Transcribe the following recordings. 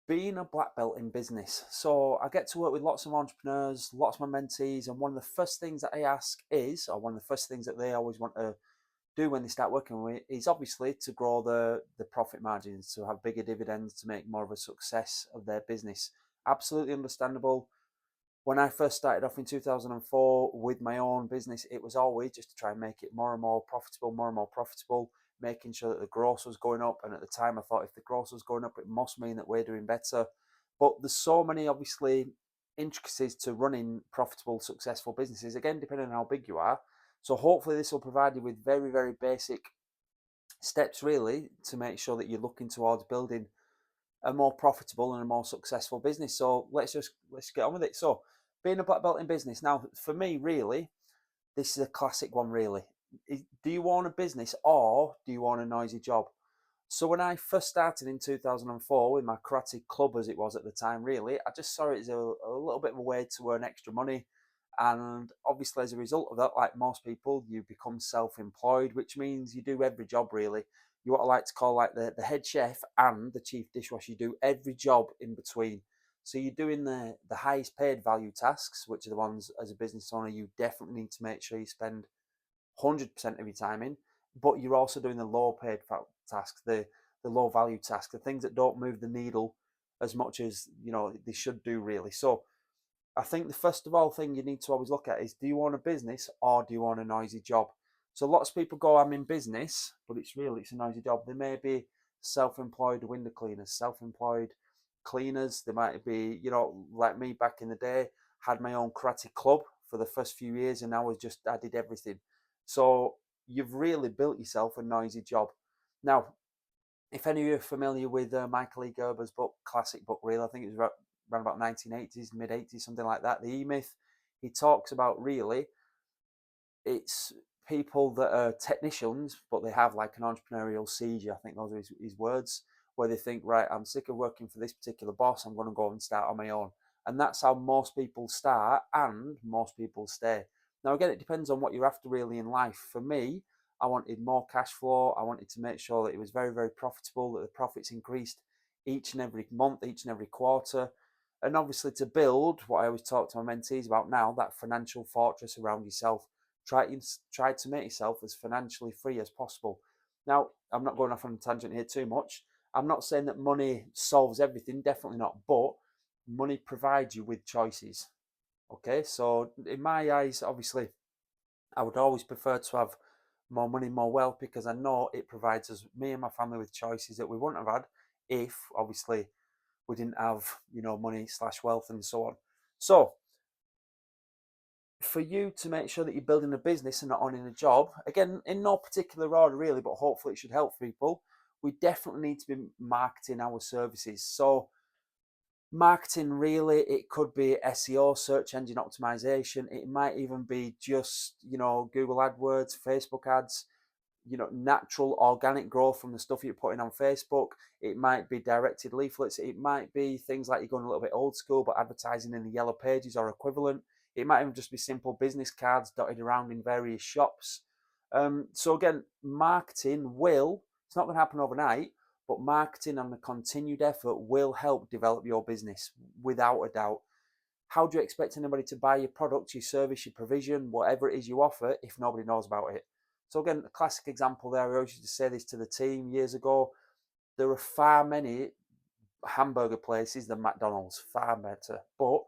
Being a black belt in business. So I get to work with lots of entrepreneurs, lots of my mentees, and one of the first things that I ask is, or one of the first things that they always want to do when they start working with me is obviously to grow the profit margins, to have bigger dividends, to make more of a success of their business. Absolutely understandable. When I first started off in 2004 with my own business, it was always just to try and make it more and more profitable, making sure that the gross was going up. And at the time, I thought if the gross was going up, it must mean that we're doing better. But there's so many, obviously, intricacies to running profitable, successful businesses, again, depending on how big you are. So hopefully, this will provide you with very, very basic steps, really, to make sure that you're looking towards building a more profitable and a more successful business. So let's get on with it. So being a black belt in business. Now, for me, really, this is a classic one, really. Do you want a business or do you want a noisy job? So when I first started in 2004 with my karate club, as it was at the time, really, I just saw it as a little bit of a way to earn extra money. And obviously, as a result of that, like most people, you become self-employed, which means you do every job, really. You what I like to call like the head chef and the chief dishwasher. You do every job in between. So you're doing the highest paid value tasks, which are the ones as a business owner you definitely need to make sure you spend 100% of your time in, but you're also doing the low paid tasks, the low value tasks, the things that don't move the needle as much as they should do, really. So I think the first of all thing you need to always look at is, do you want a business or do you want a noisy job? So lots of people go, I'm in business, but it's a noisy job. They may be self-employed window cleaners, self-employed cleaners. They might be, like me back in the day, had my own karate club for the first few years, and I did everything. So you've really built yourself a noisy job. Now, if any of you are familiar with Michael E. Gerber's book, classic book, really, I think it was around about 1980s, mid 80s, something like that, The E Myth, he talks about really it's people that are technicians, but they have like an entrepreneurial seizure. I think those are his words, where they think, right, I'm sick of working for this particular boss, I'm going to go and start on my own. And that's how most people start and most people stay. Now, again, it depends on what you're after really in life. For me, I wanted more cash flow. I wanted to make sure that it was very, very profitable, that the profits increased each and every month, each and every quarter. And obviously, to build what I always talk to my mentees about now, that financial fortress around yourself. Try to make yourself as financially free as possible. Now, I'm not going off on a tangent here too much. I'm not saying that money solves everything, definitely not, but money provides you with choices. Okay, so in my eyes, obviously, I would always prefer to have more money, more wealth, because I know it provides us, me and my family, with choices that we wouldn't have had if, obviously, we didn't have, money slash wealth and so on. So, for you to make sure that you're building a business and not owning a job, again, in no particular order really, but hopefully it should help people, we definitely need to be marketing our services. So, marketing really, it could be SEO, search engine optimization. It might even be just, Google AdWords, Facebook ads, natural organic growth from the stuff you're putting on Facebook. It might be directed leaflets. It might be things like you're going a little bit old school, but advertising in the yellow pages or equivalent. It might even just be simple business cards dotted around in various shops. So again, it's not going to happen overnight, but marketing and the continued effort will help develop your business without a doubt. How do you expect anybody to buy your product, your service, your provision, whatever it is you offer, if nobody knows about it? So again, a classic example there, I always used to say this to the team years ago, there are far many hamburger places than McDonald's, far better. But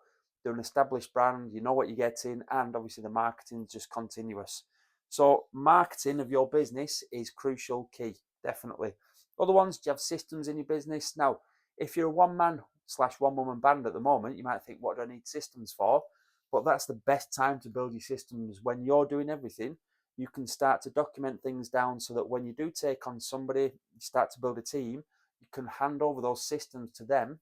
they're an established brand, you know what you're getting, and obviously the marketing's just continuous. So marketing of your business is crucial, key, definitely. Other ones, do you have systems in your business? Now, if you're a one man slash one woman band at the moment, you might think, what do I need systems for? But that's the best time to build your systems. When you're doing everything, you can start to document things down so that when you do take on somebody, you start to build a team, you can hand over those systems to them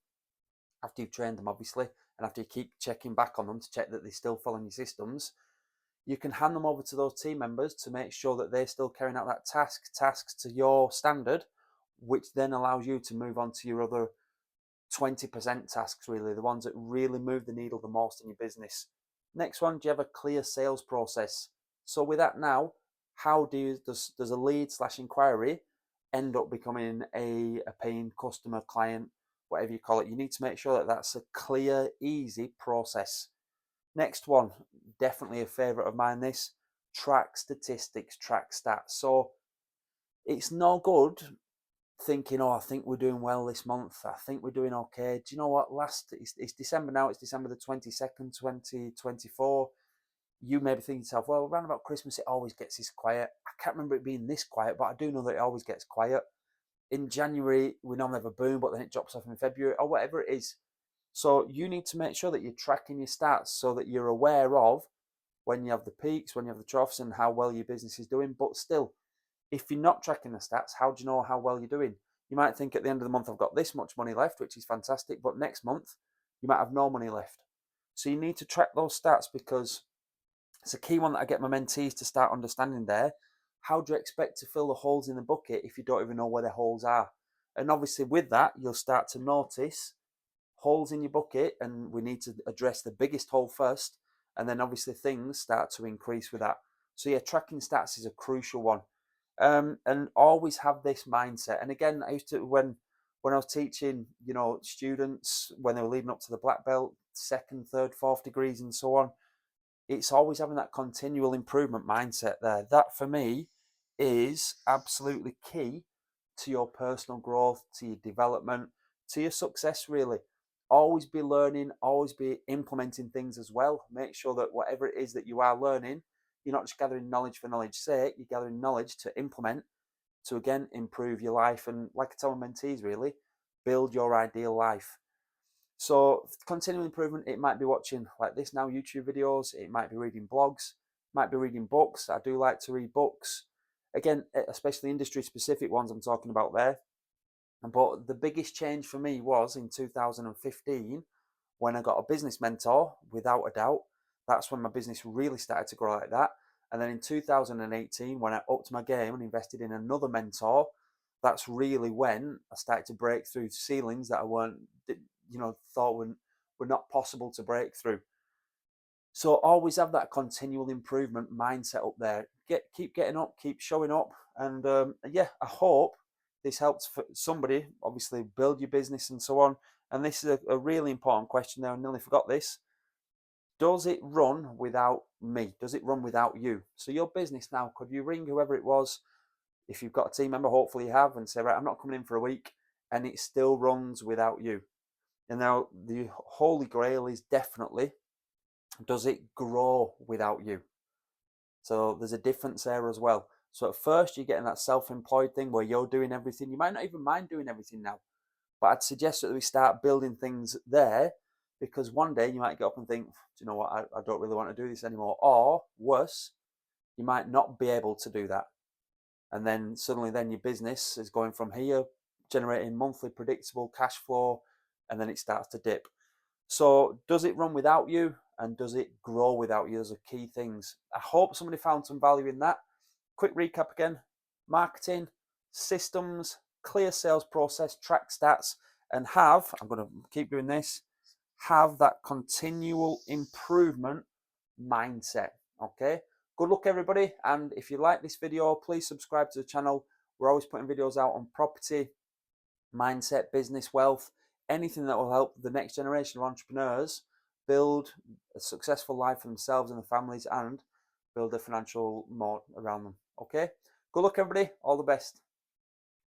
after you've trained them, obviously, and after you keep checking back on them to check that they're still following your systems. You can hand them over to those team members to make sure that they're still carrying out that tasks to your standard, which then allows you to move on to your other 20% tasks, really, the ones that really move the needle the most in your business. Next one, do you have a clear sales process? So with that now, does a lead slash inquiry end up becoming a paying customer, client, whatever you call it. You need to make sure that that's a clear, easy process. Next one, definitely a favorite of mine, this: track statistics, track stats. So it's no good thinking, oh, I think we're doing well this month. I think we're doing okay. Do you know what? It's December now. It's December the 22nd, 2024. You may be thinking to yourself, well, around about Christmas, it always gets this quiet. I can't remember it being this quiet, but I do know that it always gets quiet. In January, we normally have a boom, but then it drops off in February or whatever it is. So you need to make sure that you're tracking your stats so that you're aware of when you have the peaks, when you have the troughs, and how well your business is doing. But still, if you're not tracking the stats, how do you know how well you're doing? You might think at the end of the month, I've got this much money left, which is fantastic. But next month, you might have no money left. So you need to track those stats, because it's a key one that I get my mentees to start understanding there. How do you expect to fill the holes in the bucket if you don't even know where the holes are? And obviously with that, you'll start to notice holes in your bucket, and we need to address the biggest hole first, and then obviously things start to increase with that. So yeah, tracking stats is a crucial one. And always have this mindset. And again, I used to, when I was teaching, students when they were leading up to the black belt, second, third, fourth degrees, and so on, it's always having that continual improvement mindset there. That for me is absolutely key to your personal growth, to your development, to your success, really. Always be learning, always be implementing things as well. Make sure that whatever it is that you are learning, you're not just gathering knowledge for knowledge's sake, you're gathering knowledge to implement, to again improve your life. And like I tell my mentees, really, build your ideal life. So continual improvement, it might be watching like this now, YouTube videos, it might be reading blogs, might be reading books. I do like to read books. Again, especially industry specific ones I'm talking about there. But the biggest change for me was in 2015 when I got a business mentor, without a doubt. That's when my business really started to grow like that. And then in 2018, when I upped my game and invested in another mentor, that's really when I started to break through ceilings that I weren't, thought were not possible to break through. So always have that continual improvement mindset up there. Keep getting up, keep showing up, and yeah, I hope this helps for somebody. Obviously, build your business and so on. And this is a really important question there. I nearly forgot this. Does it run without me? Does it run without you? So your business now, could you ring whoever it was, if you've got a team member, hopefully you have, and say, right, I'm not coming in for a week, and it still runs without you? And now the holy grail is definitely, does it grow without you? So there's a difference there as well. So at first you're getting that self-employed thing where you're doing everything. You might not even mind doing everything now, but I'd suggest that we start building things there, because one day you might get up and think, do you know what, I don't really want to do this anymore. Or worse, you might not be able to do that. And then suddenly then your business is going from here, generating monthly predictable cash flow, and then it starts to dip. So does it run without you, and does it grow without you? Those are key things. I hope somebody found some value in that. Quick recap again: marketing, systems, clear sales process, track stats, and I'm going to keep doing this, have that continual improvement mindset. Okay, good luck everybody. And if you like this video, please subscribe to the channel. We're always putting videos out on property, mindset, business, wealth, anything that will help the next generation of entrepreneurs build a successful life for themselves and their families, and build a financial moat around them. Okay, good luck everybody, all the best.